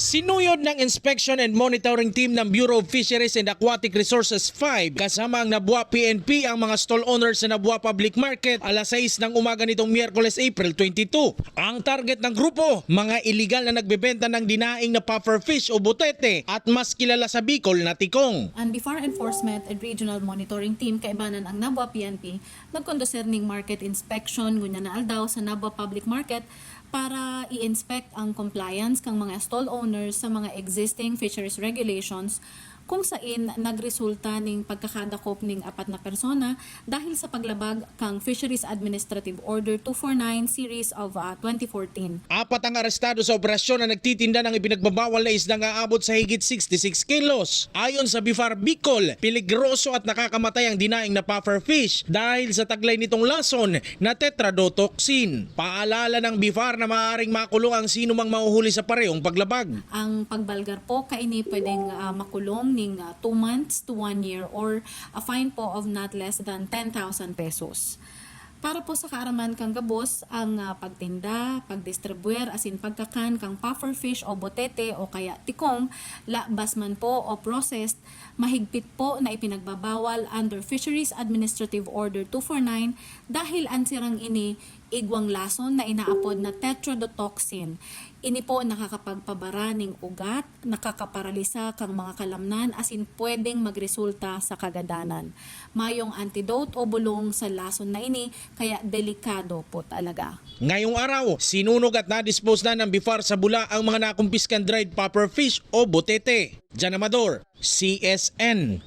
Sinuyod ng Inspection and Monitoring Team ng Bureau of Fisheries and Aquatic Resources 5 kasama ang Nabua PNP ang mga stall owners sa Nabua Public Market alas 6 ng umaga nitong Miyerkules, April 22. Ang target ng grupo, mga iligal na nagbebenta ng dinaing na puffer fish o butete at mas kilala sa Bicol na tikong. Ang BFAR Enforcement and Regional Monitoring Team kaibanan ang Nabua PNP nagkonduser ning market inspection ngunya na aldaw sa Nabua Public Market para i-inspect ang compliance kang mga stall owners sa mga existing fisheries regulations kung saan nagresulta ning pagkakadakop ning 4 na persona dahil sa paglabag kang Fisheries Administrative Order 249 Series of 2014. 4 ang arestado sa operasyon na nagtitinda ng ipinagbabawal na isdang aabot sa higit 66 kilos. Ayon sa BFAR Bicol, peligroso at nakakamatay ang dinaing na puffer fish dahil sa taglay nitong lason na tetradotoxin. Paalala ng BFAR na maaaring makulong ang sino mang mahuhuli sa parehong paglabag. Ang pagbalgar po kaini pwedeng makulong 2 months to 1 year or a fine po of not less than 10,000 pesos. Para po sa kaaraman kang gabos, ang pagtinda, pagdistribuer, asin pagkakan kang puffer fish o butete o kaya tikong, labas man po o processed, mahigpit po na ipinagbabawal under Fisheries Administrative Order 249 dahil ang sirang ini igwang lason na inaapod na tetradotoxin. Ini po nakakapagpabara ng ugat, nakakaparalisa kang mga kalamnan asin pwedeng magresulta sa kagadanan. Mayong antidote o bulong sa lason na ini kaya delikado po talaga. Ngayong araw, sinunog at na-dispose na ng BFAR sa Bula ang mga nakumpiskan dried puffer fish o butete. Jan Amador, CSN.